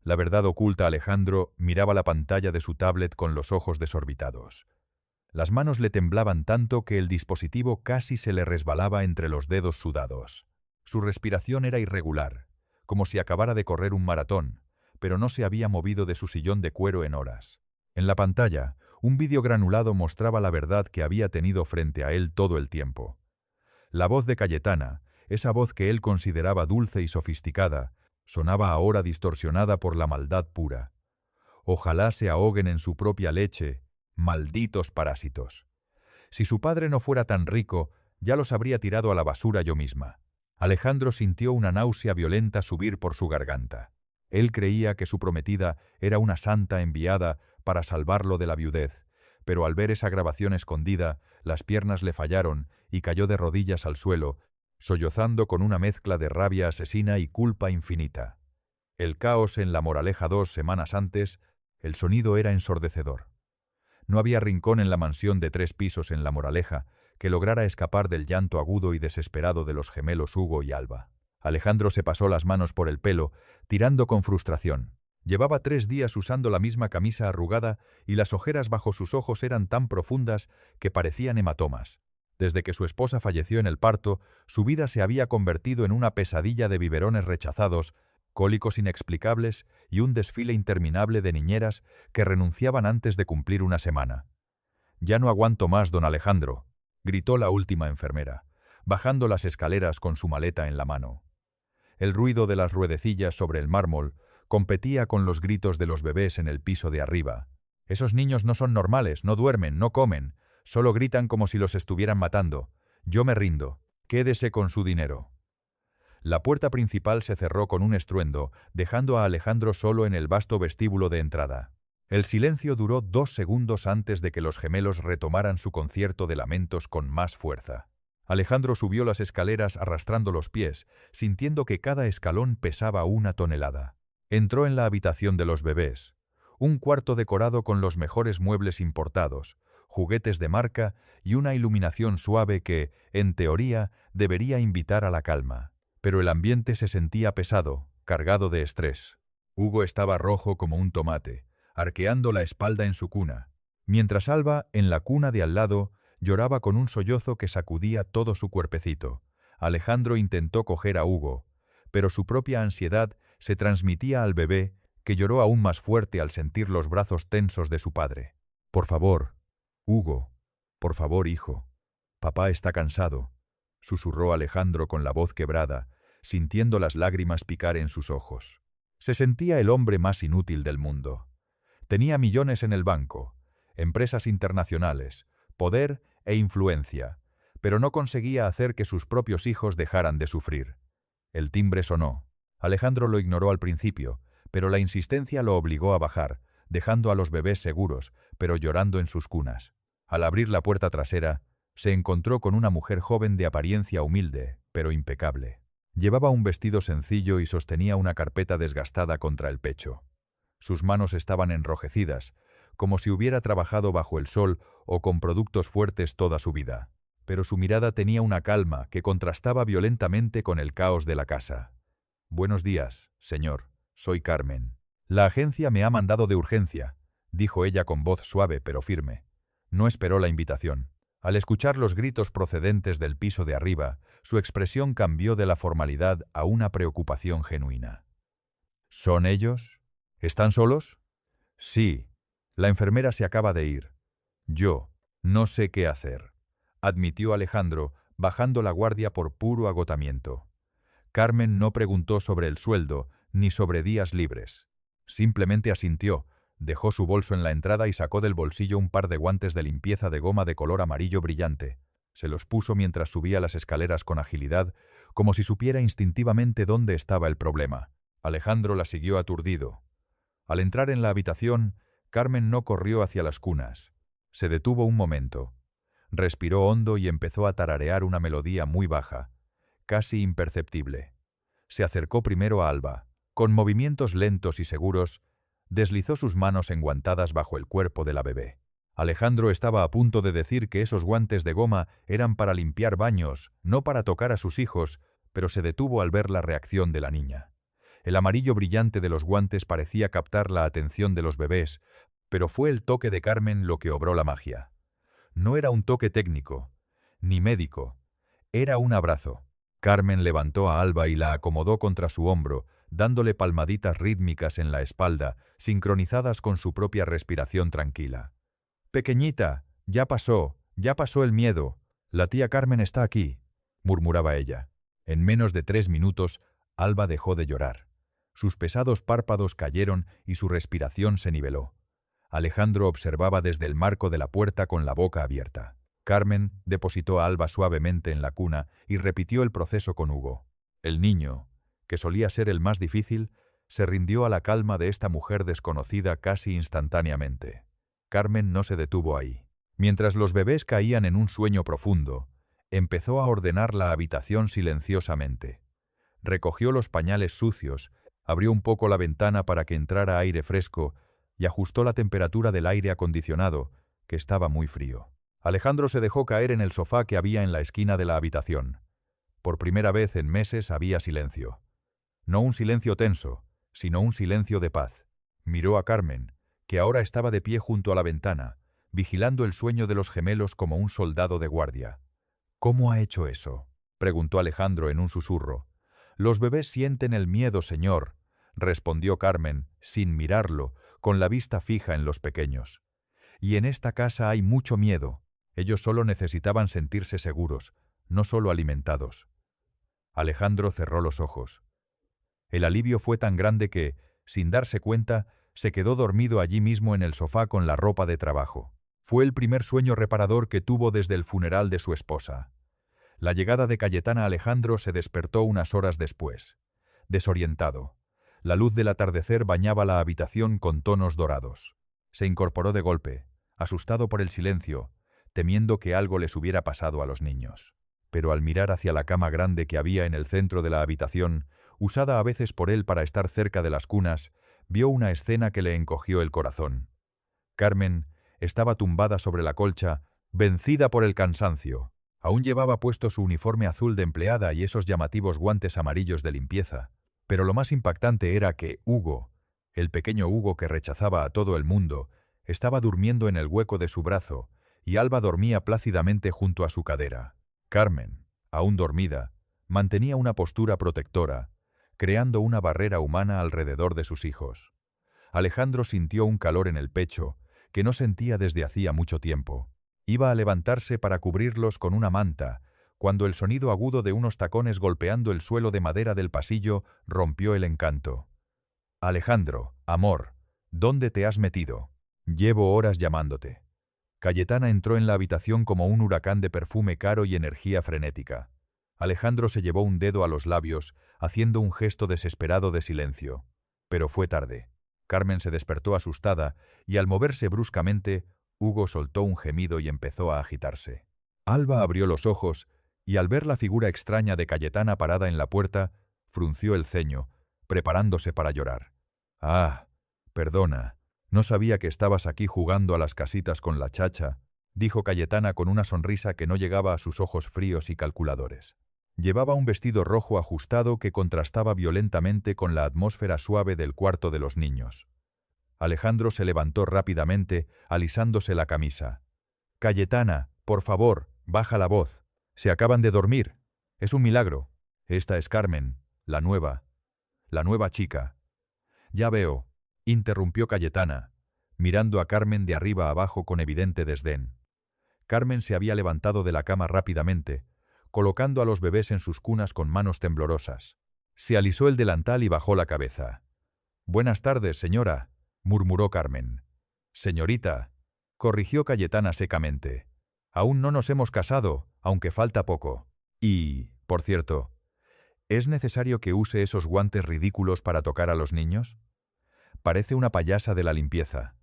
La verdad oculta, Alejandro miraba la pantalla de su tablet con los ojos desorbitados. Las manos le temblaban tanto que el dispositivo casi se le resbalaba entre los dedos sudados. Su respiración era irregular, como si acabara de correr un maratón, pero no se había movido de su sillón de cuero en horas. En la pantalla, un vídeo granulado mostraba la verdad que había tenido frente a él todo el tiempo. La voz de Cayetana, esa voz que él consideraba dulce y sofisticada, sonaba ahora distorsionada por la maldad pura. Ojalá se ahoguen en su propia leche, malditos parásitos. Si su padre no fuera tan rico, ya los habría tirado a la basura yo misma. Alejandro sintió una náusea violenta subir por su garganta. Él creía que su prometida era una santa enviada para salvarlo de la viudez, pero al ver esa grabación escondida, las piernas le fallaron y cayó de rodillas al suelo, sollozando con una mezcla de rabia asesina y culpa infinita. El caos en La Moraleja 2 semanas antes, el sonido era ensordecedor. No había rincón en la mansión de 3 pisos en La Moraleja que lograra escapar del llanto agudo y desesperado de los gemelos Hugo y Alba. Alejandro se pasó las manos por el pelo, tirando con frustración. Llevaba 3 días usando la misma camisa arrugada y las ojeras bajo sus ojos eran tan profundas que parecían hematomas. Desde que su esposa falleció en el parto, su vida se había convertido en una pesadilla de biberones rechazados, cólicos inexplicables y un desfile interminable de niñeras que renunciaban antes de cumplir una semana. «Ya no aguanto más, don Alejandro», gritó la última enfermera, bajando las escaleras con su maleta en la mano. El ruido de las ruedecillas sobre el mármol competía con los gritos de los bebés en el piso de arriba. «Esos niños no son normales, no duermen, no comen, solo gritan como si los estuvieran matando. Yo me rindo. Quédese con su dinero». La puerta principal se cerró con un estruendo, dejando a Alejandro solo en el vasto vestíbulo de entrada. El silencio duró 2 segundos antes de que los gemelos retomaran su concierto de lamentos con más fuerza. Alejandro subió las escaleras arrastrando los pies, sintiendo que cada escalón pesaba 1 tonelada. Entró en la habitación de los bebés, un cuarto decorado con los mejores muebles importados, juguetes de marca y una iluminación suave que, en teoría, debería invitar a la calma. Pero el ambiente se sentía pesado, cargado de estrés. Hugo estaba rojo como un tomate, arqueando la espalda en su cuna, mientras Alba, en la cuna de al lado, lloraba con un sollozo que sacudía todo su cuerpecito. Alejandro intentó coger a Hugo, pero su propia ansiedad se transmitía al bebé, que lloró aún más fuerte al sentir los brazos tensos de su padre. «Por favor, Hugo, por favor, hijo. Papá está cansado», susurró Alejandro con la voz quebrada, sintiendo las lágrimas picar en sus ojos. Se sentía el hombre más inútil del mundo. Tenía millones en el banco, empresas internacionales, poder e influencia, pero no conseguía hacer que sus propios hijos dejaran de sufrir. El timbre sonó. Alejandro lo ignoró al principio, pero la insistencia lo obligó a bajar, dejando a los bebés seguros, pero llorando en sus cunas. Al abrir la puerta trasera, se encontró con una mujer joven de apariencia humilde, pero impecable. Llevaba un vestido sencillo y sostenía una carpeta desgastada contra el pecho. Sus manos estaban enrojecidas, como si hubiera trabajado bajo el sol o con productos fuertes toda su vida. Pero su mirada tenía una calma que contrastaba violentamente con el caos de la casa. «Buenos días, señor. Soy Carmen. La agencia me ha mandado de urgencia», dijo ella con voz suave pero firme. No esperó la invitación. Al escuchar los gritos procedentes del piso de arriba, su expresión cambió de la formalidad a una preocupación genuina. «¿Son ellos? ¿Están solos?» «Sí. La enfermera se acaba de ir. Yo no sé qué hacer», admitió Alejandro, bajando la guardia por puro agotamiento. Carmen no preguntó sobre el sueldo ni sobre días libres. Simplemente asintió, dejó su bolso en la entrada y sacó del bolsillo un par de guantes de limpieza de goma de color amarillo brillante. Se los puso mientras subía las escaleras con agilidad, como si supiera instintivamente dónde estaba el problema. Alejandro la siguió aturdido. Al entrar en la habitación, Carmen no corrió hacia las cunas. Se detuvo un momento. Respiró hondo y empezó a tararear una melodía muy baja, casi imperceptible. Se acercó primero a Alba. Con movimientos lentos y seguros, deslizó sus manos enguantadas bajo el cuerpo de la bebé. Alejandro estaba a punto de decir que esos guantes de goma eran para limpiar baños, no para tocar a sus hijos, pero se detuvo al ver la reacción de la niña. El amarillo brillante de los guantes parecía captar la atención de los bebés, pero fue el toque de Carmen lo que obró la magia. No era un toque técnico, ni médico, era un abrazo. Carmen levantó a Alba y la acomodó contra su hombro, dándole palmaditas rítmicas en la espalda, sincronizadas con su propia respiración tranquila. «Pequeñita, ya pasó el miedo. La tía Carmen está aquí», murmuraba ella. En menos de 3 minutos, Alba dejó de llorar. Sus pesados párpados cayeron y su respiración se niveló. Alejandro observaba desde el marco de la puerta con la boca abierta. Carmen depositó a Alba suavemente en la cuna y repitió el proceso con Hugo. El niño, que solía ser el más difícil, se rindió a la calma de esta mujer desconocida casi instantáneamente. Carmen no se detuvo ahí. Mientras los bebés caían en un sueño profundo, empezó a ordenar la habitación silenciosamente. Recogió los pañales sucios, abrió un poco la ventana para que entrara aire fresco y ajustó la temperatura del aire acondicionado, que estaba muy frío. Alejandro se dejó caer en el sofá que había en la esquina de la habitación. Por primera vez en meses había silencio. No un silencio tenso, sino un silencio de paz. Miró a Carmen, que ahora estaba de pie junto a la ventana, vigilando el sueño de los gemelos como un soldado de guardia. «¿Cómo ha hecho eso?», preguntó Alejandro en un susurro. «Los bebés sienten el miedo, señor», respondió Carmen, sin mirarlo, con la vista fija en los pequeños. «Y en esta casa hay mucho miedo. Ellos solo necesitaban sentirse seguros, no solo alimentados». Alejandro cerró los ojos. El alivio fue tan grande que, sin darse cuenta, se quedó dormido allí mismo en el sofá con la ropa de trabajo. Fue el primer sueño reparador que tuvo desde el funeral de su esposa. La llegada de Cayetana a Alejandro se despertó unas horas después. Desorientado. La luz del atardecer bañaba la habitación con tonos dorados. Se incorporó de golpe, asustado por el silencio, temiendo que algo les hubiera pasado a los niños. Pero al mirar hacia la cama grande que había en el centro de la habitación, usada a veces por él para estar cerca de las cunas, vio una escena que le encogió el corazón. Carmen estaba tumbada sobre la colcha, vencida por el cansancio. Aún llevaba puesto su uniforme azul de empleada y esos llamativos guantes amarillos de limpieza. Pero lo más impactante era que Hugo, el pequeño Hugo que rechazaba a todo el mundo, estaba durmiendo en el hueco de su brazo, y Alba dormía plácidamente junto a su cadera. Carmen, aún dormida, mantenía una postura protectora, creando una barrera humana alrededor de sus hijos. Alejandro sintió un calor en el pecho que no sentía desde hacía mucho tiempo. Iba a levantarse para cubrirlos con una manta, cuando el sonido agudo de unos tacones golpeando el suelo de madera del pasillo rompió el encanto. «Alejandro, amor, ¿dónde te has metido? Llevo horas llamándote». Cayetana entró en la habitación como un huracán de perfume caro y energía frenética. Alejandro se llevó un dedo a los labios, haciendo un gesto desesperado de silencio. Pero fue tarde. Carmen se despertó asustada, y al moverse bruscamente, Hugo soltó un gemido y empezó a agitarse. Alba abrió los ojos, y al ver la figura extraña de Cayetana parada en la puerta, frunció el ceño, preparándose para llorar. «Ah, perdona, no sabía que estabas aquí jugando a las casitas con la chacha», dijo Cayetana con una sonrisa que no llegaba a sus ojos fríos y calculadores. Llevaba un vestido rojo ajustado que contrastaba violentamente con la atmósfera suave del cuarto de los niños. Alejandro se levantó rápidamente, alisándose la camisa. «Cayetana, por favor, baja la voz. Se acaban de dormir. Es un milagro. Esta es Carmen, la nueva chica». «Ya veo», interrumpió Cayetana, mirando a Carmen de arriba a abajo con evidente desdén. Carmen se había levantado de la cama rápidamente, colocando a los bebés en sus cunas con manos temblorosas. Se alisó el delantal y bajó la cabeza. «Buenas tardes, señora», murmuró Carmen. «Señorita», corrigió Cayetana secamente. «Aún no nos hemos casado, aunque falta poco. Y, por cierto, ¿es necesario que use esos guantes ridículos para tocar a los niños? Parece una payasa de la limpieza.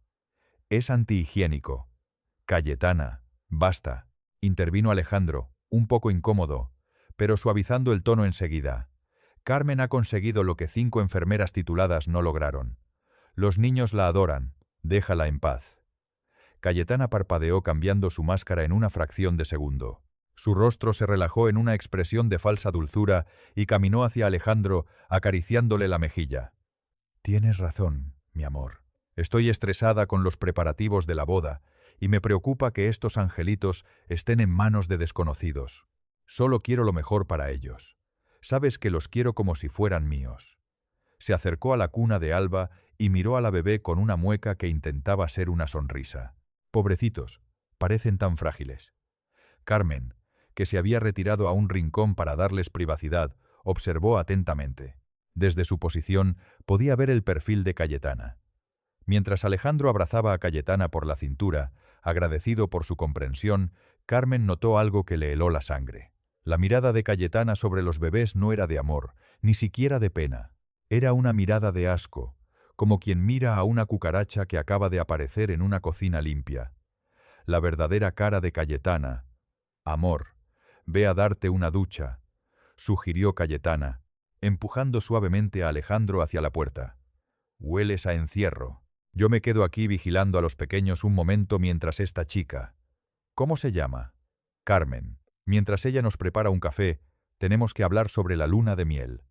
Es antihigiénico». «Cayetana, basta», intervino Alejandro, un poco incómodo, pero suavizando el tono enseguida. «Carmen ha conseguido lo que 5 enfermeras tituladas no lograron. Los niños la adoran, déjala en paz». Cayetana parpadeó cambiando su máscara en una fracción de segundo. Su rostro se relajó en una expresión de falsa dulzura y caminó hacia Alejandro, acariciándole la mejilla. Tienes razón, mi amor. Estoy estresada con los preparativos de la boda y me preocupa que estos angelitos estén en manos de desconocidos. Solo quiero lo mejor para ellos. Sabes que los quiero como si fueran míos. Se acercó a la cuna de Alba y miró a la bebé con una mueca que intentaba ser una sonrisa. Pobrecitos, parecen tan frágiles. Carmen, que se había retirado a un rincón para darles privacidad, observó atentamente. Desde su posición podía ver el perfil de Cayetana. Mientras Alejandro abrazaba a Cayetana por la cintura, agradecido por su comprensión, Carmen notó algo que le heló la sangre. La mirada de Cayetana sobre los bebés no era de amor, ni siquiera de pena. Era una mirada de asco, como quien mira a una cucaracha que acaba de aparecer en una cocina limpia. La verdadera cara de Cayetana. Amor, ve a darte una ducha, sugirió Cayetana, empujando suavemente a Alejandro hacia la puerta. Hueles a encierro. Yo me quedo aquí vigilando a los pequeños un momento mientras esta chica... ¿Cómo se llama? Carmen. Mientras ella nos prepara un café, tenemos que hablar sobre la luna de miel.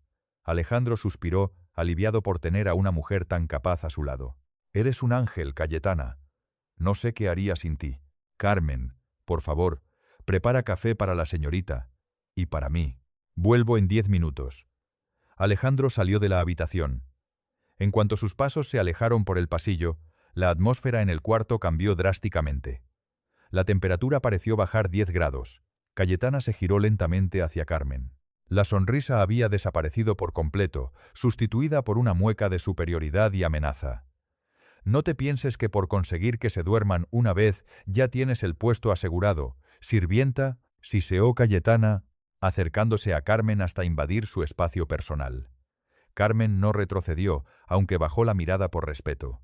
Alejandro suspiró, aliviado por tener a una mujer tan capaz a su lado. Eres un ángel, Cayetana. No sé qué haría sin ti. Carmen, por favor, prepara café para la señorita. Y para mí. Vuelvo en 10 minutos. Alejandro salió de la habitación. En cuanto sus pasos se alejaron por el pasillo, la atmósfera en el cuarto cambió drásticamente. La temperatura pareció bajar 10 grados. Cayetana se giró lentamente hacia Carmen. La sonrisa había desaparecido por completo, sustituida por una mueca de superioridad y amenaza. No te pienses que por conseguir que se duerman una vez ya tienes el puesto asegurado. Sirvienta, siseó Cayetana, acercándose a Carmen hasta invadir su espacio personal. Carmen no retrocedió, aunque bajó la mirada por respeto.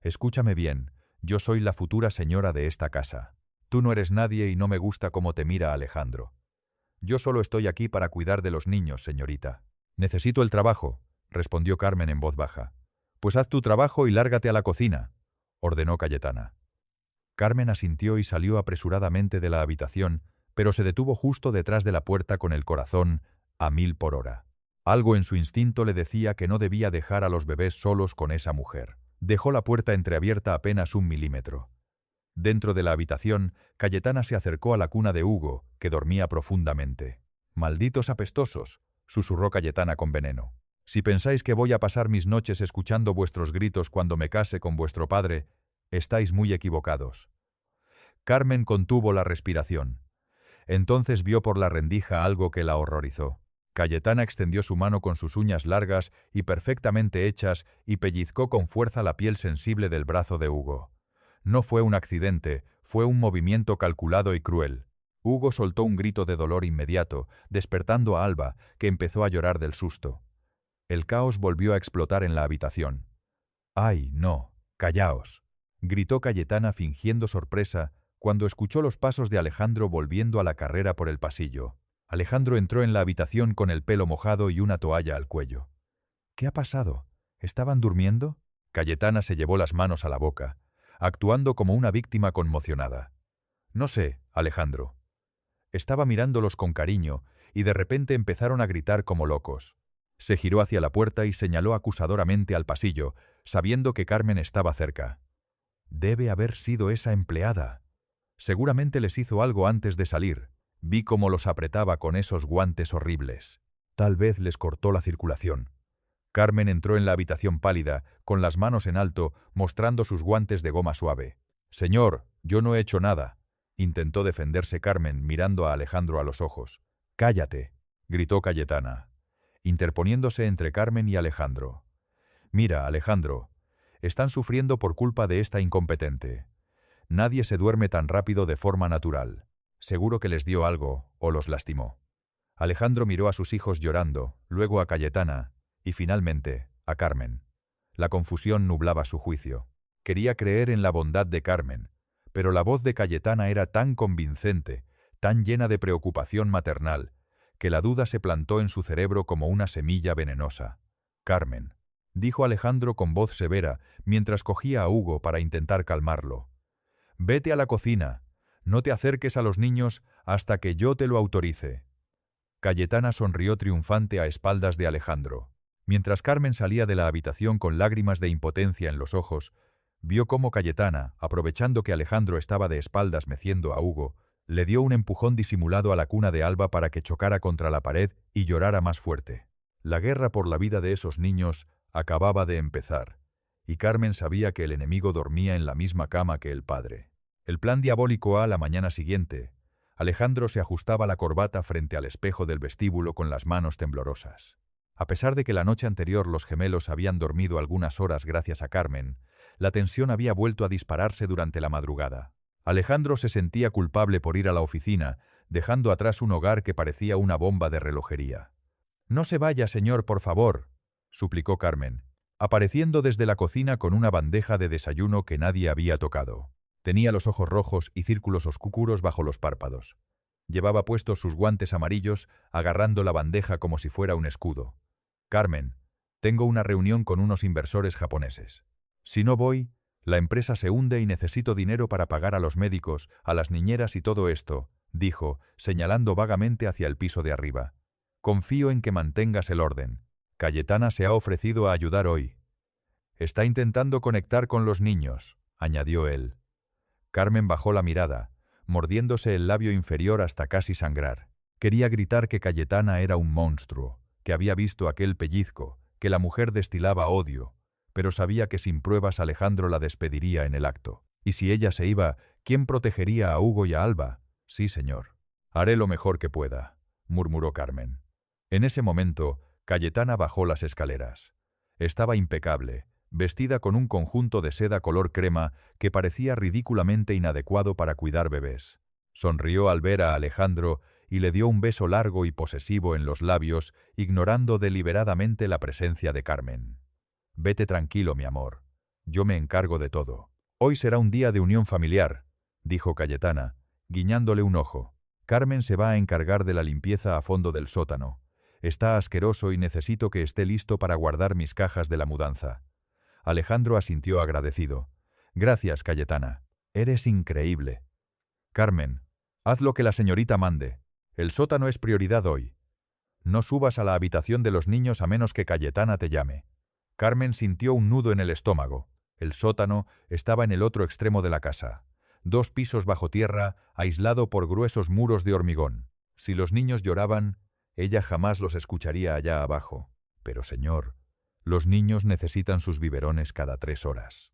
Escúchame bien, yo soy la futura señora de esta casa. Tú no eres nadie y no me gusta cómo te mira Alejandro. Yo solo estoy aquí para cuidar de los niños, señorita. Necesito el trabajo, respondió Carmen en voz baja. Pues haz tu trabajo y lárgate a la cocina, ordenó Cayetana. Carmen asintió y salió apresuradamente de la habitación, pero se detuvo justo detrás de la puerta con el corazón a 1000 por hora. Algo en su instinto le decía que no debía dejar a los bebés solos con esa mujer. Dejó la puerta entreabierta apenas 1 milímetro. Dentro de la habitación, Cayetana se acercó a la cuna de Hugo, que dormía profundamente. «Malditos apestosos», susurró Cayetana con veneno. «Si pensáis que voy a pasar mis noches escuchando vuestros gritos cuando me case con vuestro padre, estáis muy equivocados». Carmen contuvo la respiración. Entonces vio por la rendija algo que la horrorizó. Cayetana extendió su mano con sus uñas largas y perfectamente hechas y pellizcó con fuerza la piel sensible del brazo de Hugo. No fue un accidente, fue un movimiento calculado y cruel. Hugo soltó un grito de dolor inmediato, despertando a Alba, que empezó a llorar del susto. El caos volvió a explotar en la habitación. «¡Ay, no! ¡Callaos!», gritó Cayetana fingiendo sorpresa cuando escuchó los pasos de Alejandro volviendo a la carrera por el pasillo. Alejandro entró en la habitación con el pelo mojado y una toalla al cuello. «¿Qué ha pasado? ¿Estaban durmiendo?». Cayetana se llevó las manos a la boca, actuando como una víctima conmocionada. «No sé, Alejandro». Estaba mirándolos con cariño y de repente empezaron a gritar como locos. Se giró hacia la puerta y señaló acusadoramente al pasillo, sabiendo que Carmen estaba cerca. «Debe haber sido esa empleada. Seguramente les hizo algo antes de salir. Vi cómo los apretaba con esos guantes horribles. Tal vez les cortó la circulación». Carmen entró en la habitación pálida, con las manos en alto, mostrando sus guantes de goma suave. «Señor, yo no he hecho nada», intentó defenderse Carmen, mirando a Alejandro a los ojos. «Cállate», gritó Cayetana, interponiéndose entre Carmen y Alejandro. «Mira, Alejandro, están sufriendo por culpa de esta incompetente. Nadie se duerme tan rápido de forma natural. Seguro que les dio algo o los lastimó». Alejandro miró a sus hijos llorando, luego a Cayetana y finalmente a Carmen. La confusión nublaba su juicio. Quería creer en la bondad de Carmen, pero la voz de Cayetana era tan convincente, tan llena de preocupación maternal, que la duda se plantó en su cerebro como una semilla venenosa. «Carmen», dijo Alejandro con voz severa, mientras cogía a Hugo para intentar calmarlo. «Vete a la cocina. No te acerques a los niños hasta que yo te lo autorice. Cayetana sonrió triunfante a espaldas de Alejandro. Mientras Carmen salía de la habitación con lágrimas de impotencia en los ojos, vio cómo Cayetana, aprovechando que Alejandro estaba de espaldas meciendo a Hugo, le dio un empujón disimulado a la cuna de Alba para que chocara contra la pared y llorara más fuerte. La guerra por la vida de esos niños acababa de empezar, y Carmen sabía que el enemigo dormía en la misma cama que el padre. El plan diabólico a la mañana siguiente. Alejandro se ajustaba la corbata frente al espejo del vestíbulo con las manos temblorosas. A pesar de que la noche anterior los gemelos habían dormido algunas horas gracias a Carmen, la tensión había vuelto a dispararse durante la madrugada. Alejandro se sentía culpable por ir a la oficina, dejando atrás un hogar que parecía una bomba de relojería. «No se vaya, señor, por favor», suplicó Carmen, apareciendo desde la cocina con una bandeja de desayuno que nadie había tocado. Tenía los ojos rojos y círculos oscuros bajo los párpados. Llevaba puestos sus guantes amarillos, agarrando la bandeja como si fuera un escudo. «Carmen, tengo una reunión con unos inversores japoneses. Si no voy, la empresa se hunde y necesito dinero para pagar a los médicos, a las niñeras y todo esto», dijo, señalando vagamente hacia el piso de arriba. «Confío en que mantengas el orden. Cayetana se ha ofrecido a ayudar hoy». «Está intentando conectar con los niños», añadió él. Carmen bajó la mirada, mordiéndose el labio inferior hasta casi sangrar. Quería gritar que Cayetana era un monstruo, que había visto aquel pellizco, que la mujer destilaba odio, pero sabía que sin pruebas Alejandro la despediría en el acto. Y si ella se iba, ¿quién protegería a Hugo y a Alba? «Sí, señor. Haré lo mejor que pueda», murmuró Carmen. En ese momento, Cayetana bajó las escaleras. Estaba impecable, vestida con un conjunto de seda color crema que parecía ridículamente inadecuado para cuidar bebés. Sonrió al ver a Alejandro y le dio un beso largo y posesivo en los labios, ignorando deliberadamente la presencia de Carmen. «Vete tranquilo, mi amor. Yo me encargo de todo. Hoy será un día de unión familiar», dijo Cayetana, guiñándole un ojo. «Carmen se va a encargar de la limpieza a fondo del sótano. Está asqueroso y necesito que esté listo para guardar mis cajas de la mudanza». Alejandro asintió agradecido. «Gracias, Cayetana. Eres increíble». «Carmen, haz lo que la señorita mande. El sótano es prioridad hoy. No subas a la habitación de los niños a menos que Cayetana te llame». Carmen sintió un nudo en el estómago. El sótano estaba en el otro extremo de la casa. 2 pisos bajo tierra, aislado por gruesos muros de hormigón. Si los niños lloraban, ella jamás los escucharía allá abajo. «Pero, señor, los niños necesitan sus biberones cada 3 horas».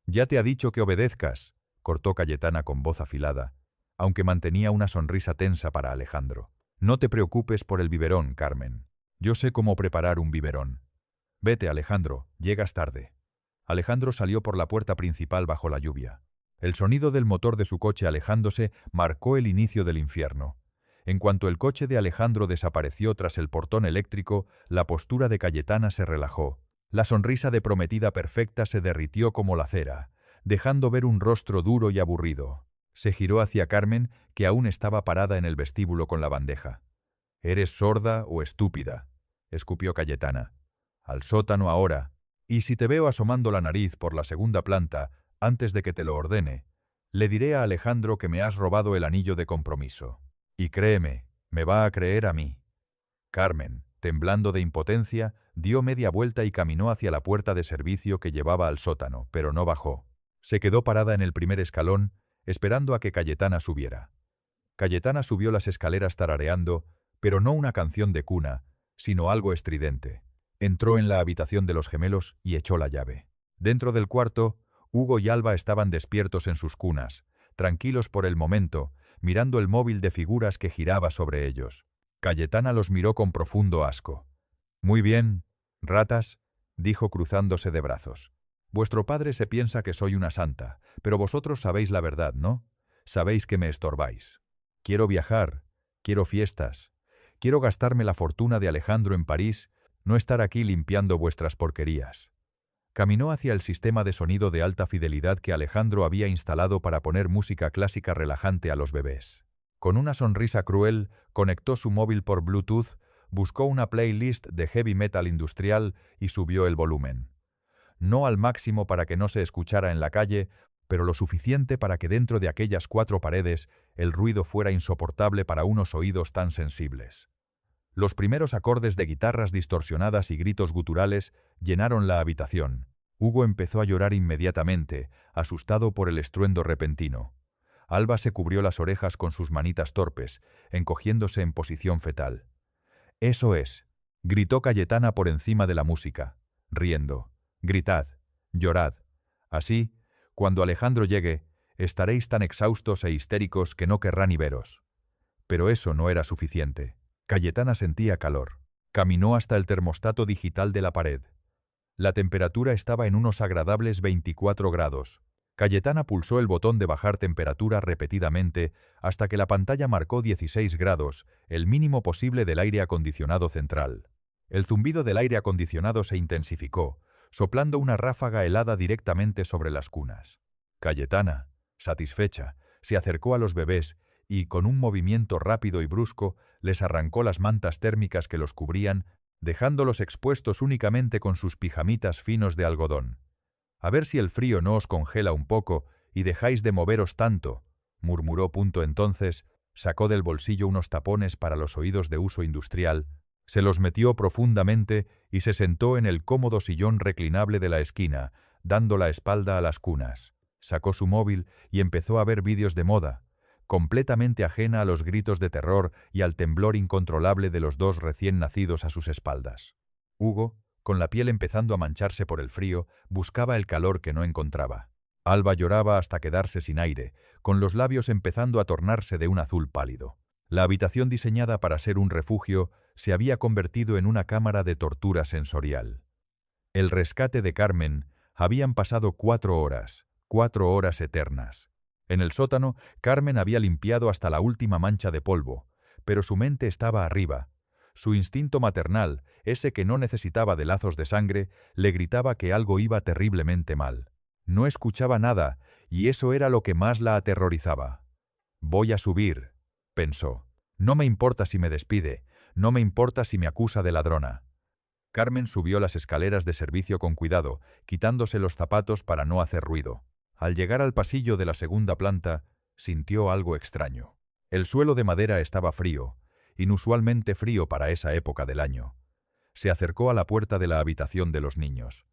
«Ya te ha dicho que obedezcas», cortó Cayetana con voz afilada, aunque mantenía una sonrisa tensa para Alejandro. «No te preocupes por el biberón, Carmen. Yo sé cómo preparar un biberón. Vete, Alejandro, llegas tarde». Alejandro salió por la puerta principal bajo la lluvia. El sonido del motor de su coche alejándose marcó el inicio del infierno. En cuanto el coche de Alejandro desapareció tras el portón eléctrico, la postura de Cayetana se relajó. La sonrisa de prometida perfecta se derritió como la cera, dejando ver un rostro duro y aburrido. Se giró hacia Carmen, que aún estaba parada en el vestíbulo con la bandeja. «¿Eres sorda o estúpida?», escupió Cayetana. «Al sótano ahora. Y si te veo asomando la nariz por la segunda planta, antes de que te lo ordene, le diré a Alejandro que me has robado el anillo de compromiso. Y créeme, me va a creer a mí». Carmen, temblando de impotencia, dio media vuelta y caminó hacia la puerta de servicio que llevaba al sótano, pero no bajó. Se quedó parada en el primer escalón, esperando a que Cayetana subiera. Cayetana subió las escaleras tarareando, pero no una canción de cuna, sino algo estridente. Entró en la habitación de los gemelos y echó la llave. Dentro del cuarto, Hugo y Alba estaban despiertos en sus cunas, tranquilos por el momento, mirando el móvil de figuras que giraba sobre ellos. Cayetana los miró con profundo asco. «Muy bien, ratas», dijo cruzándose de brazos. «Vuestro padre se piensa que soy una santa, pero vosotros sabéis la verdad, ¿no? Sabéis que me estorbáis. Quiero viajar, quiero fiestas, quiero gastarme la fortuna de Alejandro en París, no estar aquí limpiando vuestras porquerías». Caminó hacia el sistema de sonido de alta fidelidad que Alejandro había instalado para poner música clásica relajante a los bebés. Con una sonrisa cruel, conectó su móvil por Bluetooth, buscó una playlist de heavy metal industrial y subió el volumen. No al máximo para que no se escuchara en la calle, pero lo suficiente para que dentro de aquellas 4 paredes el ruido fuera insoportable para unos oídos tan sensibles. Los primeros acordes de guitarras distorsionadas y gritos guturales llenaron la habitación. Hugo empezó a llorar inmediatamente, asustado por el estruendo repentino. Alba se cubrió las orejas con sus manitas torpes, encogiéndose en posición fetal. «Eso es», gritó Cayetana por encima de la música, riendo. «Gritad, llorad. Así, cuando Alejandro llegue, estaréis tan exhaustos e histéricos que no querrá ni veros». Pero eso no era suficiente. Cayetana sentía calor. Caminó hasta el termostato digital de la pared. La temperatura estaba en unos agradables 24 grados. Cayetana pulsó el botón de bajar temperatura repetidamente hasta que la pantalla marcó 16 grados, el mínimo posible del aire acondicionado central. El zumbido del aire acondicionado se intensificó, soplando una ráfaga helada directamente sobre las cunas. Cayetana, satisfecha, se acercó a los bebés y, con un movimiento rápido y brusco, les arrancó las mantas térmicas que los cubrían, dejándolos expuestos únicamente con sus pijamitas finos de algodón. «A ver si el frío no os congela un poco y dejáis de moveros tanto», murmuró. Entonces sacó del bolsillo unos tapones para los oídos de uso industrial, se los metió profundamente y se sentó en el cómodo sillón reclinable de la esquina, dando la espalda a las cunas. Sacó su móvil y empezó a ver vídeos de moda, completamente ajena a los gritos de terror y al temblor incontrolable de los 2 recién nacidos a sus espaldas. Hugo, con la piel empezando a mancharse por el frío, buscaba el calor que no encontraba. Alba lloraba hasta quedarse sin aire, con los labios empezando a tornarse de un azul pálido. La habitación diseñada para ser un refugio se había convertido en una cámara de tortura sensorial. El rescate de Carmen habían pasado 4 horas, 4 horas eternas. En el sótano, Carmen había limpiado hasta la última mancha de polvo, pero su mente estaba arriba. Su instinto maternal, ese que no necesitaba de lazos de sangre, le gritaba que algo iba terriblemente mal. No escuchaba nada, y eso era lo que más la aterrorizaba. «Voy a subir», pensó. «No me importa si me despide, no me importa si me acusa de ladrona». Carmen subió las escaleras de servicio con cuidado, quitándose los zapatos para no hacer ruido. Al llegar al pasillo de la segunda planta, sintió algo extraño. El suelo de madera estaba frío, inusualmente frío para esa época del año. Se acercó a la puerta de la habitación de los niños.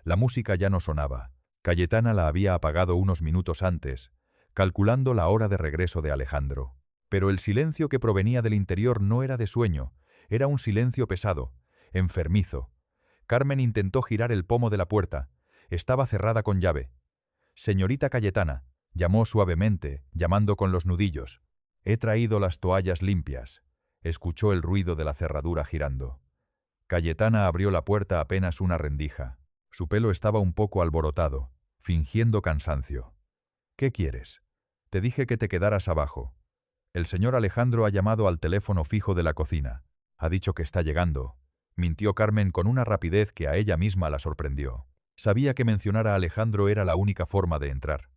La música ya no sonaba. Cayetana la había apagado unos minutos antes, calculando la hora de regreso de Alejandro. Pero el silencio que provenía del interior no era de sueño, era un silencio pesado, enfermizo. Carmen intentó girar el pomo de la puerta. Estaba cerrada con llave. «Señorita Cayetana», llamó suavemente, llamando con los nudillos. «He traído las toallas limpias». Escuchó el ruido de la cerradura girando. Cayetana abrió la puerta apenas una rendija. Su pelo estaba un poco alborotado, fingiendo cansancio. «¿Qué quieres? Te dije que te quedaras abajo. El señor Alejandro ha llamado al teléfono fijo de la cocina. Ha dicho que está llegando», mintió Carmen con una rapidez que a ella misma la sorprendió. Sabía que mencionar a Alejandro era la única forma de entrar.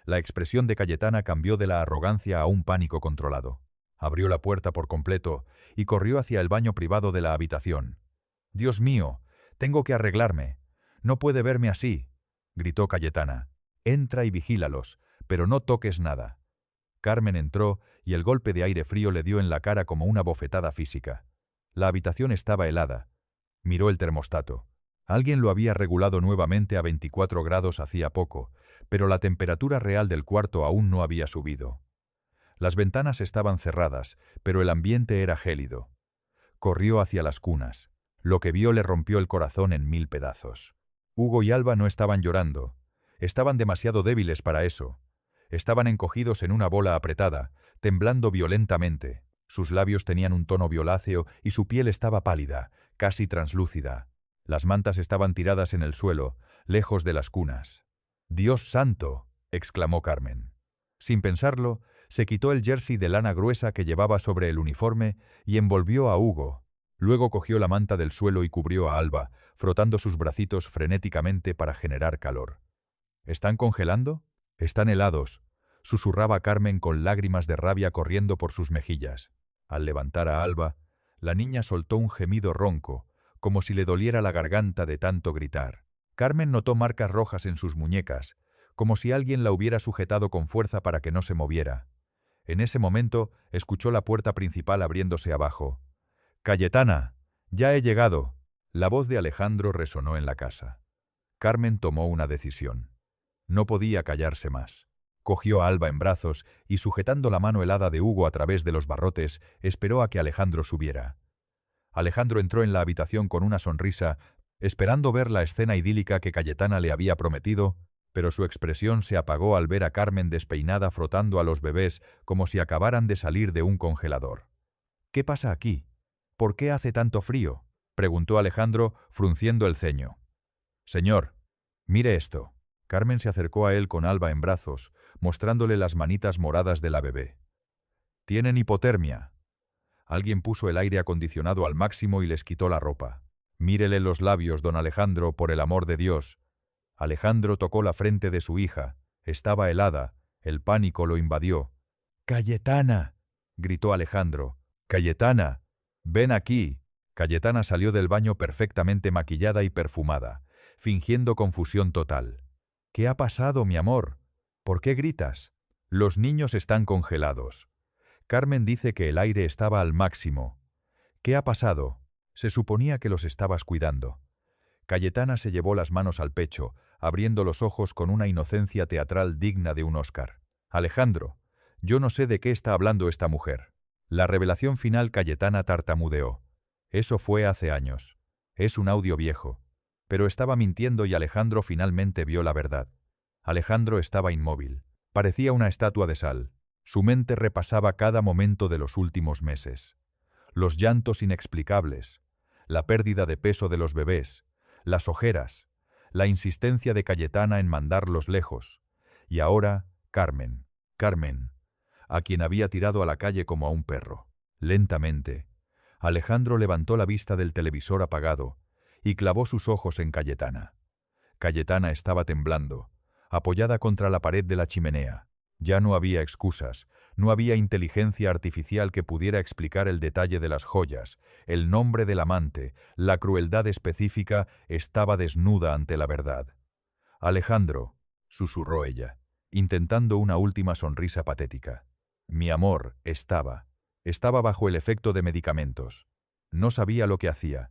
La expresión de Cayetana cambió de la arrogancia a un pánico controlado. Abrió la puerta por completo y corrió hacia el baño privado de la habitación. «Dios mío, tengo que arreglarme. No puede verme así», gritó Cayetana. «Entra y vigílalos, pero no toques nada». Carmen entró y el golpe de aire frío le dio en la cara como una bofetada física. La habitación estaba helada. Miró el termostato. Alguien lo había regulado nuevamente a 24 grados hacía poco, pero la temperatura real del cuarto aún no había subido. Las ventanas estaban cerradas, pero el ambiente era gélido. Corrió hacia las cunas. Lo que vio le rompió el corazón en 1000 pedazos. Hugo y Alba no estaban llorando. Estaban demasiado débiles para eso. Estaban encogidos en una bola apretada, temblando violentamente. Sus labios tenían un tono violáceo y su piel estaba pálida, casi translúcida. Las mantas estaban tiradas en el suelo, lejos de las cunas. «¡Dios santo!», exclamó Carmen. Sin pensarlo, se quitó el jersey de lana gruesa que llevaba sobre el uniforme y envolvió a Hugo. Luego cogió la manta del suelo y cubrió a Alba, frotando sus bracitos frenéticamente para generar calor. «¿Están congelando? Están helados», susurraba Carmen con lágrimas de rabia corriendo por sus mejillas. Al levantar a Alba, la niña soltó un gemido ronco, como si le doliera la garganta de tanto gritar. Carmen notó marcas rojas en sus muñecas, como si alguien la hubiera sujetado con fuerza para que no se moviera. En ese momento, escuchó la puerta principal abriéndose abajo. «Cayetana, ya he llegado». La voz de Alejandro resonó en la casa. Carmen tomó una decisión. No podía callarse más. Cogió a Alba en brazos y, sujetando la mano helada de Hugo a través de los barrotes, esperó a que Alejandro subiera. Alejandro entró en la habitación con una sonrisa, esperando ver la escena idílica que Cayetana le había prometido, pero su expresión se apagó al ver a Carmen despeinada frotando a los bebés como si acabaran de salir de un congelador. «¿Qué pasa aquí? ¿Por qué hace tanto frío?», preguntó Alejandro, frunciendo el ceño. «Señor, mire esto». Carmen se acercó a él con Alba en brazos, mostrándole las manitas moradas de la bebé. «Tienen hipotermia». Alguien puso el aire acondicionado al máximo y les quitó la ropa. «Mírele los labios, don Alejandro, por el amor de Dios». Alejandro tocó la frente de su hija. Estaba helada. El pánico lo invadió. «¡Cayetana!», gritó Alejandro. «¡Cayetana! ¡Ven aquí!». Cayetana salió del baño perfectamente maquillada y perfumada, fingiendo confusión total. «¿Qué ha pasado, mi amor? ¿Por qué gritas?». «Los niños están congelados. Carmen dice que el aire estaba al máximo». «¿Qué ha pasado? Se suponía que los estabas cuidando». Cayetana se llevó las manos al pecho, abriendo los ojos con una inocencia teatral digna de un Oscar. «Alejandro, yo no sé de qué está hablando esta mujer». La revelación final Cayetana tartamudeó. «Eso fue hace años. Es un audio viejo». Pero estaba mintiendo y Alejandro finalmente vio la verdad. Alejandro estaba inmóvil. Parecía una estatua de sal. Su mente repasaba cada momento de los últimos meses. Los llantos inexplicables, la pérdida de peso de los bebés, las ojeras, la insistencia de Cayetana en mandarlos lejos. Y ahora, Carmen, a quien había tirado a la calle como a un perro. Lentamente, Alejandro levantó la vista del televisor apagado y clavó sus ojos en Cayetana. Cayetana estaba temblando, apoyada contra la pared de la chimenea. Ya no había excusas, no había inteligencia artificial que pudiera explicar el detalle de las joyas, el nombre del amante, la crueldad específica. Estaba desnuda ante la verdad. «Alejandro», susurró ella, intentando una última sonrisa patética. «Mi amor estaba bajo el efecto de medicamentos. No sabía lo que hacía.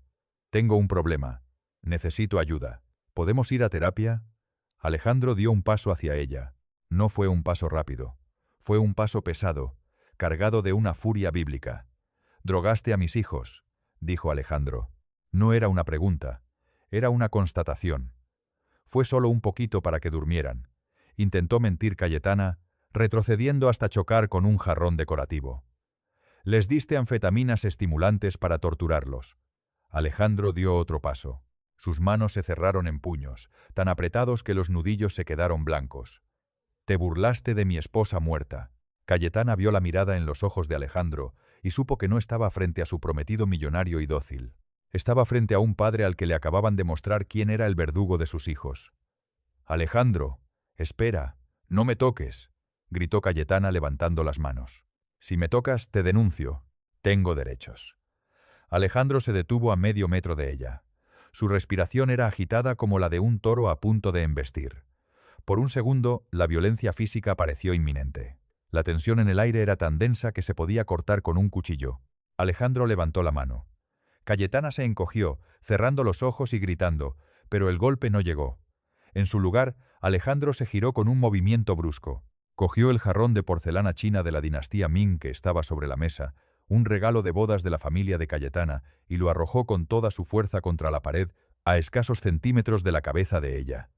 Tengo un problema. Necesito ayuda. ¿Podemos ir a terapia?». Alejandro dio un paso hacia ella. No fue un paso rápido. Fue un paso pesado, cargado de una furia bíblica. «Drogaste a mis hijos», dijo Alejandro. No era una pregunta, era una constatación. «Fue solo un poquito para que durmieran», intentó mentir Cayetana, retrocediendo hasta chocar con un jarrón decorativo. «Les diste anfetaminas estimulantes para torturarlos». Alejandro dio otro paso. Sus manos se cerraron en puños, tan apretados que los nudillos se quedaron blancos. «Te burlaste de mi esposa muerta». Cayetana vio la mirada en los ojos de Alejandro y supo que no estaba frente a su prometido millonario y dócil. Estaba frente a un padre al que le acababan de mostrar quién era el verdugo de sus hijos. «Alejandro, espera, no me toques», gritó Cayetana levantando las manos. «Si me tocas, te denuncio. Tengo derechos». Alejandro se detuvo a medio metro de ella. Su respiración era agitada como la de un toro a punto de embestir. Por un segundo, la violencia física pareció inminente. La tensión en el aire era tan densa que se podía cortar con un cuchillo. Alejandro levantó la mano. Cayetana se encogió, cerrando los ojos y gritando, pero el golpe no llegó. En su lugar, Alejandro se giró con un movimiento brusco. Cogió el jarrón de porcelana china de la dinastía Ming que estaba sobre la mesa, un regalo de bodas de la familia de Cayetana, y lo arrojó con toda su fuerza contra la pared, a escasos centímetros de la cabeza de ella.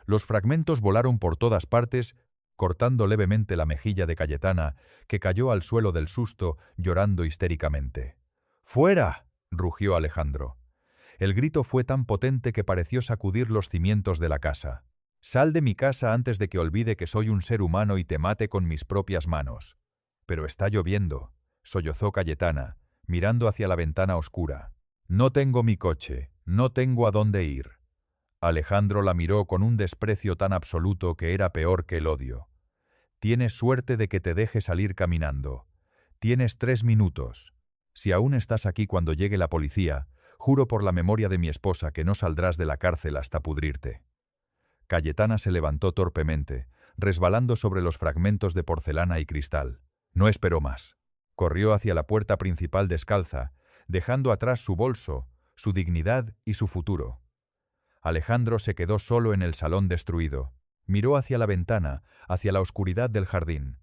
Los fragmentos volaron por todas partes, cortando levemente la mejilla de Cayetana, que cayó al suelo del susto, llorando histéricamente. «¡Fuera!», rugió Alejandro. El grito fue tan potente que pareció sacudir los cimientos de la casa. «Sal de mi casa antes de que olvide que soy un ser humano y te mate con mis propias manos». «Pero está lloviendo», sollozó Cayetana, mirando hacia la ventana oscura. «No tengo mi coche, no tengo a dónde ir». Alejandro la miró con un desprecio tan absoluto que era peor que el odio. «Tienes suerte de que te deje salir caminando. Tienes 3 minutos. Si aún estás aquí cuando llegue la policía, juro por la memoria de mi esposa que no saldrás de la cárcel hasta pudrirte». Cayetana se levantó torpemente, resbalando sobre los fragmentos de porcelana y cristal. No esperó más. Corrió hacia la puerta principal descalza, dejando atrás su bolso, su dignidad y su futuro. Alejandro se quedó solo en el salón destruido. Miró hacia la ventana, hacia la oscuridad del jardín.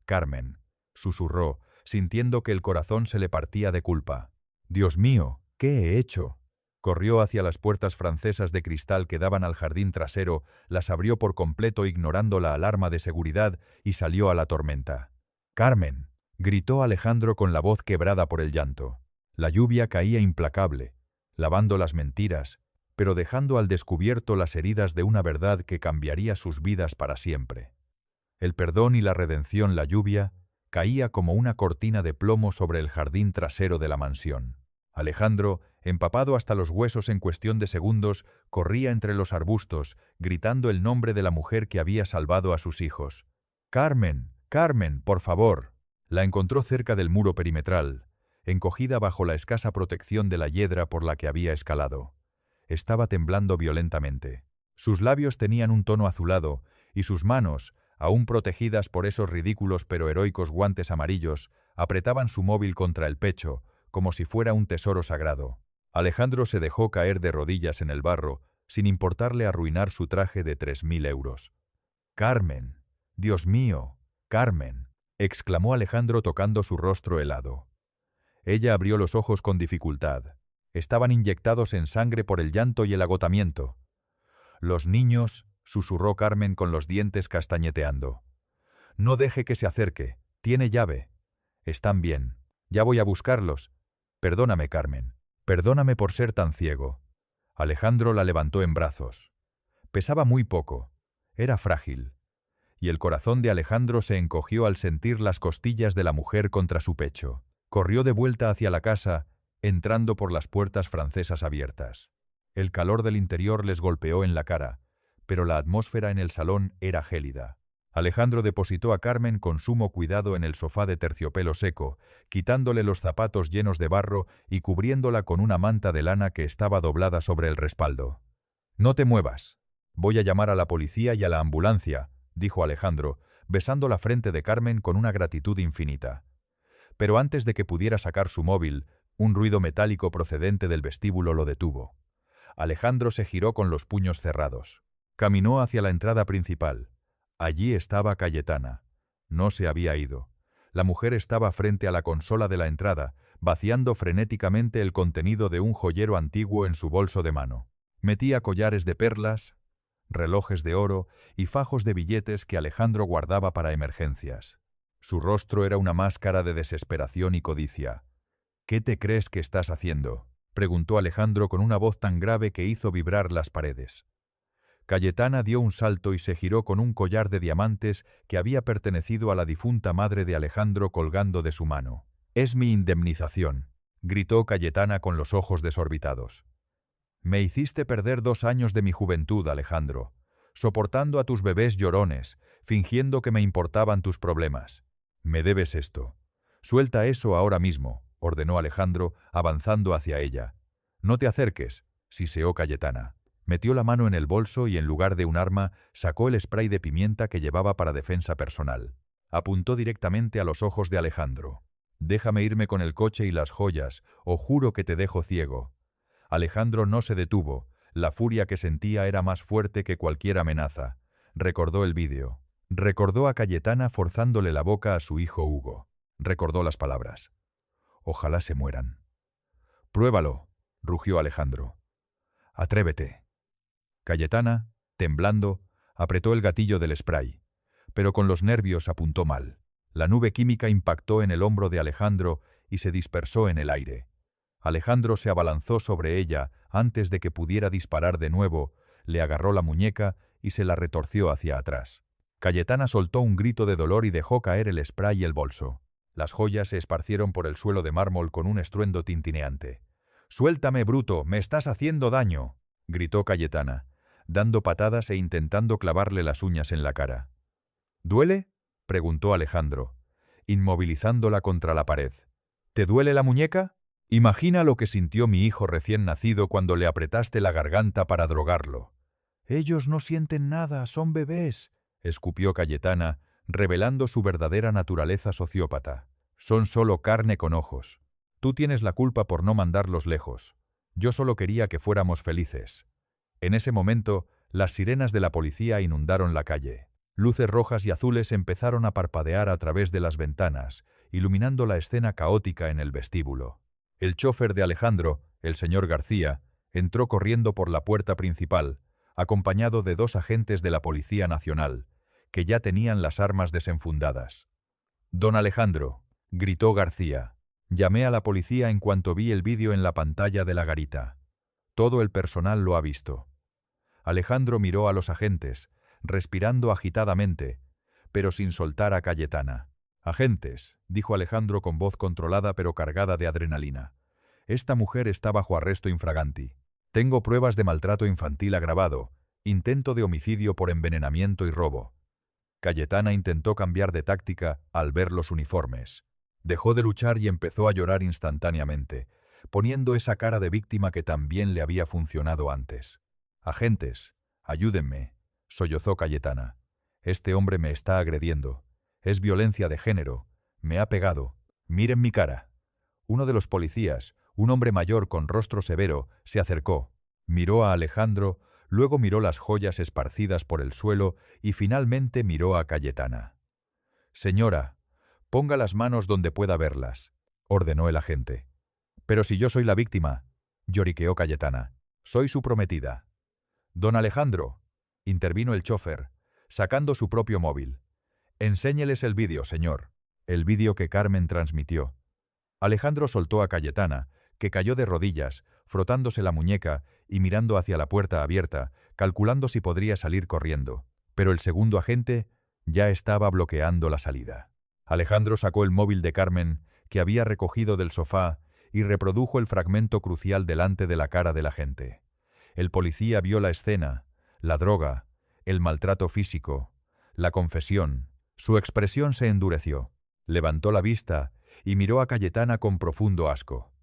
«Carmen», susurró, sintiendo que el corazón se le partía de culpa. «Dios mío, ¿qué he hecho?». Corrió hacia las puertas francesas de cristal que daban al jardín trasero, las abrió por completo ignorando la alarma de seguridad y salió a la tormenta. «Carmen», gritó Alejandro con la voz quebrada por el llanto. La lluvia caía implacable, lavando las mentiras, pero dejando al descubierto las heridas de una verdad que cambiaría sus vidas para siempre. El perdón y la redención, la lluvia, caía como una cortina de plomo sobre el jardín trasero de la mansión. Alejandro, empapado hasta los huesos en cuestión de segundos, corría entre los arbustos, gritando el nombre de la mujer que había salvado a sus hijos. «Carmen, Carmen, por favor». La encontró cerca del muro perimetral, encogida bajo la escasa protección de la hiedra por la que había escalado. Estaba temblando violentamente. Sus labios tenían un tono azulado, y sus manos, aún protegidas por esos ridículos pero heroicos guantes amarillos, apretaban su móvil contra el pecho, como si fuera un tesoro sagrado. Alejandro se dejó caer de rodillas en el barro, sin importarle arruinar su traje de 3.000 euros. «Carmen, Dios mío, Carmen», exclamó Alejandro tocando su rostro helado. Ella abrió los ojos con dificultad. Estaban inyectados en sangre por el llanto y el agotamiento. «Los niños», susurró Carmen con los dientes castañeteando. «No deje que se acerque. Tiene llave. Están bien. Ya voy a buscarlos. Perdóname, Carmen. Perdóname por ser tan ciego». Alejandro la levantó en brazos. Pesaba muy poco. Era frágil. Y el corazón de Alejandro se encogió al sentir las costillas de la mujer contra su pecho. Corrió de vuelta hacia la casa, entrando por las puertas francesas abiertas. El calor del interior les golpeó en la cara, pero la atmósfera en el salón era gélida. Alejandro depositó a Carmen con sumo cuidado en el sofá de terciopelo seco, quitándole los zapatos llenos de barro y cubriéndola con una manta de lana que estaba doblada sobre el respaldo. «No te muevas. Voy a llamar a la policía y a la ambulancia», dijo Alejandro, besando la frente de Carmen con una gratitud infinita. Pero antes de que pudiera sacar su móvil, un ruido metálico procedente del vestíbulo lo detuvo. Alejandro se giró con los puños cerrados. Caminó hacia la entrada principal. Allí estaba Cayetana. No se había ido. La mujer estaba frente a la consola de la entrada, vaciando frenéticamente el contenido de un joyero antiguo en su bolso de mano. Metía collares de perlas, relojes de oro y fajos de billetes que Alejandro guardaba para emergencias. Su rostro era una máscara de desesperación y codicia. «¿Qué te crees que estás haciendo?», preguntó Alejandro con una voz tan grave que hizo vibrar las paredes. Cayetana dio un salto y se giró con un collar de diamantes que había pertenecido a la difunta madre de Alejandro colgando de su mano. «Es mi indemnización», gritó Cayetana con los ojos desorbitados. «Me hiciste perder 2 años de mi juventud, Alejandro, soportando a tus bebés llorones, fingiendo que me importaban tus problemas. Me debes esto. Suelta eso ahora mismo», ordenó Alejandro, avanzando hacia ella. «No te acerques», siseó Cayetana. Metió la mano en el bolso y en lugar de un arma, sacó el spray de pimienta que llevaba para defensa personal. Apuntó directamente a los ojos de Alejandro. «Déjame irme con el coche y las joyas, o juro que te dejo ciego». Alejandro no se detuvo. La furia que sentía era más fuerte que cualquier amenaza. Recordó el vídeo. Recordó a Cayetana forzándole la boca a su hijo Hugo. Recordó las palabras. «Ojalá se mueran». «Pruébalo», rugió Alejandro. «Atrévete». Cayetana, temblando, apretó el gatillo del spray, pero con los nervios apuntó mal. La nube química impactó en el hombro de Alejandro y se dispersó en el aire. Alejandro se abalanzó sobre ella antes de que pudiera disparar de nuevo, le agarró la muñeca y se la retorció hacia atrás. Cayetana soltó un grito de dolor y dejó caer el spray y el bolso. Las joyas se esparcieron por el suelo de mármol con un estruendo tintineante. «Suéltame, bruto, me estás haciendo daño», gritó Cayetana, dando patadas e intentando clavarle las uñas en la cara. «¿Duele?», preguntó Alejandro, inmovilizándola contra la pared. «¿Te duele la muñeca? Imagina lo que sintió mi hijo recién nacido cuando le apretaste la garganta para drogarlo». Ellos no sienten nada, son bebés, escupió Cayetana, revelando su verdadera naturaleza sociópata. Son solo carne con ojos. Tú tienes la culpa por no mandarlos lejos. Yo solo quería que fuéramos felices. En ese momento, las sirenas de la policía inundaron la calle. Luces rojas y azules empezaron a parpadear a través de las ventanas, iluminando la escena caótica en el vestíbulo. El chofer de Alejandro, el señor García, entró corriendo por la puerta principal, acompañado de 2 agentes de la Policía Nacional, que ya tenían las armas desenfundadas. «Don Alejandro», gritó García. «Llamé a la policía en cuanto vi el vídeo en la pantalla de la garita. Todo el personal lo ha visto». Alejandro miró a los agentes, respirando agitadamente, pero sin soltar a Cayetana. «Agentes», dijo Alejandro con voz controlada pero cargada de adrenalina. «Esta mujer está bajo arresto infraganti. Tengo pruebas de maltrato infantil agravado, intento de homicidio por envenenamiento y robo». Cayetana intentó cambiar de táctica al ver los uniformes. Dejó de luchar y empezó a llorar instantáneamente, poniendo esa cara de víctima que tan bien le había funcionado antes. «Agentes, ayúdenme», sollozó Cayetana. «Este hombre me está agrediendo. Es violencia de género. Me ha pegado. Miren mi cara». Uno de los policías, un hombre mayor con rostro severo, se acercó. Miró a Alejandro, luego miró las joyas esparcidas por el suelo y finalmente miró a Cayetana. «Señora, ponga las manos donde pueda verlas», ordenó el agente. «Pero si yo soy la víctima», lloriqueó Cayetana. «Soy su prometida». «Don Alejandro», intervino el chofer, sacando su propio móvil. «Enséñeles el vídeo, señor». El vídeo que Carmen transmitió. Alejandro soltó a Cayetana, que cayó de rodillas, frotándose la muñeca y mirando hacia la puerta abierta, calculando si podría salir corriendo. Pero el segundo agente ya estaba bloqueando la salida. Alejandro sacó el móvil de Carmen, que había recogido del sofá, y reprodujo el fragmento crucial delante de la cara del agente. El policía vio la escena, la droga, el maltrato físico, la confesión. Su expresión se endureció. Levantó la vista y miró a Cayetana con profundo asco.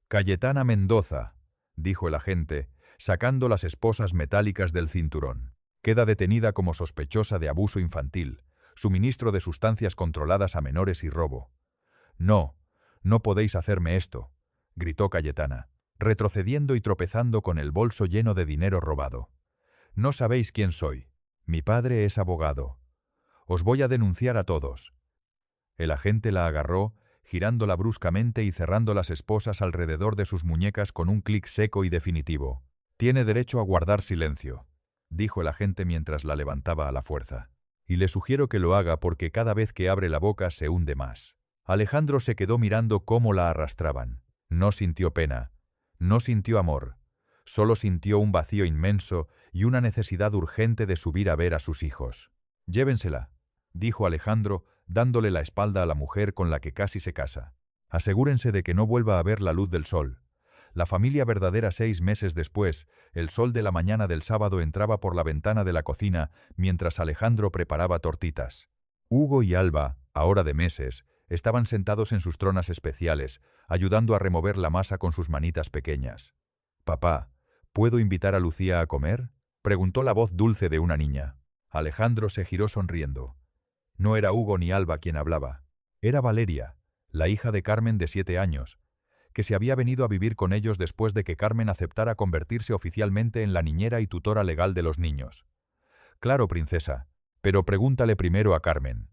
«Cayetana Mendoza», dijo el agente, sacando las esposas metálicas del cinturón. «Queda detenida como sospechosa de abuso infantil, suministro de sustancias controladas a menores y robo». «No, no podéis hacerme esto», gritó Cayetana, retrocediendo y tropezando con el bolso lleno de dinero robado. «No sabéis quién soy. Mi padre es abogado. Os voy a denunciar a todos». El agente la agarró, girándola bruscamente y cerrando las esposas alrededor de sus muñecas con un clic seco y definitivo. «Tiene derecho a guardar silencio», dijo el agente mientras la levantaba a la fuerza. «Y le sugiero que lo haga porque cada vez que abre la boca se hunde más». Alejandro se quedó mirando cómo la arrastraban. No sintió pena, no sintió amor, solo sintió un vacío inmenso y una necesidad urgente de subir a ver a sus hijos. «Llévensela», dijo Alejandro, dándole la espalda a la mujer con la que casi se casa. «Asegúrense de que no vuelva a ver la luz del sol». La familia verdadera 6 meses después, el sol de la mañana del sábado entraba por la ventana de la cocina mientras Alejandro preparaba tortitas. Hugo y Alba, ahora de meses, estaban sentados en sus tronas especiales, ayudando a remover la masa con sus manitas pequeñas. «Papá, ¿puedo invitar a Lucía a comer?», preguntó la voz dulce de una niña. Alejandro se giró sonriendo. No era Hugo ni Alba quien hablaba. Era Valeria, la hija de Carmen de 7 años, que se había venido a vivir con ellos después de que Carmen aceptara convertirse oficialmente en la niñera y tutora legal de los niños. «Claro, princesa, pero pregúntale primero a Carmen».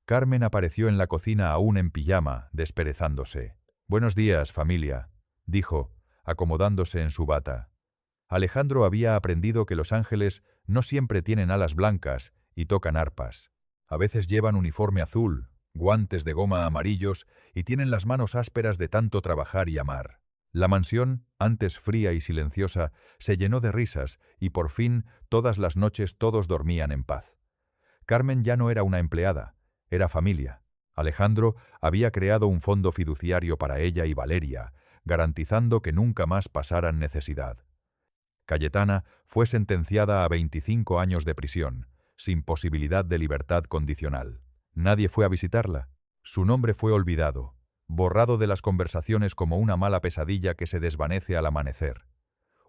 Carmen apareció en la cocina aún en pijama, desperezándose. «Buenos días, familia», dijo, acomodándose en su bata. Alejandro había aprendido que los ángeles no siempre tienen alas blancas y tocan arpas. A veces llevan uniforme azul, guantes de goma amarillos y tienen las manos ásperas de tanto trabajar y amar. La mansión, antes fría y silenciosa, se llenó de risas y por fin todas las noches todos dormían en paz. Carmen ya no era una empleada, era familia. Alejandro había creado un fondo fiduciario para ella y Valeria, garantizando que nunca más pasaran necesidad. Cayetana fue sentenciada a 25 años de prisión, sin posibilidad de libertad condicional. Nadie fue a visitarla. Su nombre fue olvidado, borrado de las conversaciones como una mala pesadilla que se desvanece al amanecer.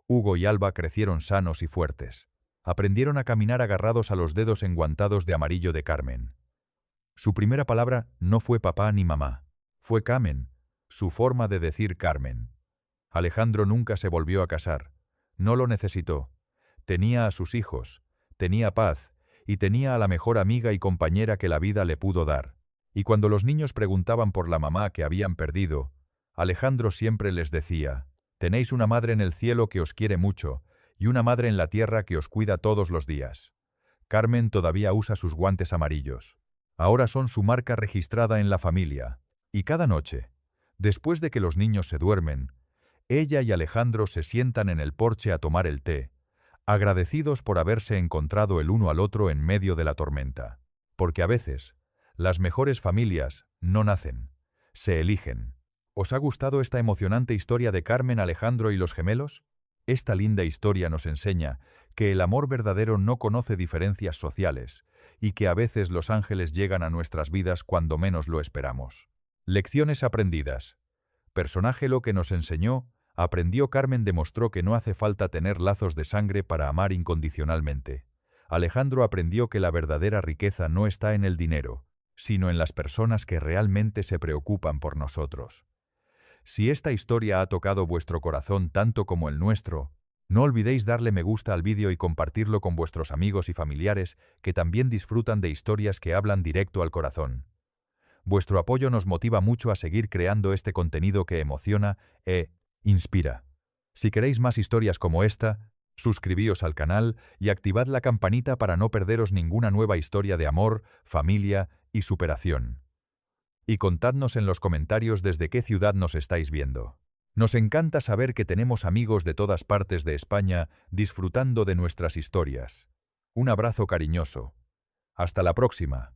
Hugo y Alba crecieron sanos y fuertes. Aprendieron a caminar agarrados a los dedos enguantados de amarillo de Carmen. Su primera palabra no fue papá ni mamá, fue Carmen, su forma de decir Carmen. Alejandro nunca se volvió a casar, no lo necesitó. Tenía a sus hijos, tenía paz y tenía a la mejor amiga y compañera que la vida le pudo dar. Y cuando los niños preguntaban por la mamá que habían perdido, Alejandro siempre les decía: tenéis una madre en el cielo que os quiere mucho y una madre en la tierra que os cuida todos los días. Carmen todavía usa sus guantes amarillos. Ahora son su marca registrada en la familia. Y cada noche, después de que los niños se duermen, ella y Alejandro se sientan en el porche a tomar el té, agradecidos por haberse encontrado el uno al otro en medio de la tormenta. Porque a veces, las mejores familias no nacen, se eligen. ¿Os ha gustado esta emocionante historia de Carmen, Alejandro y los gemelos? Esta linda historia nos enseña que el amor verdadero no conoce diferencias sociales y que a veces los ángeles llegan a nuestras vidas cuando menos lo esperamos. Lecciones aprendidas. Personaje lo que nos enseñó, aprendió Carmen demostró que no hace falta tener lazos de sangre para amar incondicionalmente. Alejandro aprendió que la verdadera riqueza no está en el dinero, sino en las personas que realmente se preocupan por nosotros. Si esta historia ha tocado vuestro corazón tanto como el nuestro, no olvidéis darle me gusta al vídeo y compartirlo con vuestros amigos y familiares que también disfrutan de historias que hablan directo al corazón. Vuestro apoyo nos motiva mucho a seguir creando este contenido que emociona e inspira. Si queréis más historias como esta, suscribíos al canal y activad la campanita para no perderos ninguna nueva historia de amor, familia y superación. Y contadnos en los comentarios desde qué ciudad nos estáis viendo. Nos encanta saber que tenemos amigos de todas partes de España disfrutando de nuestras historias. Un abrazo cariñoso. Hasta la próxima.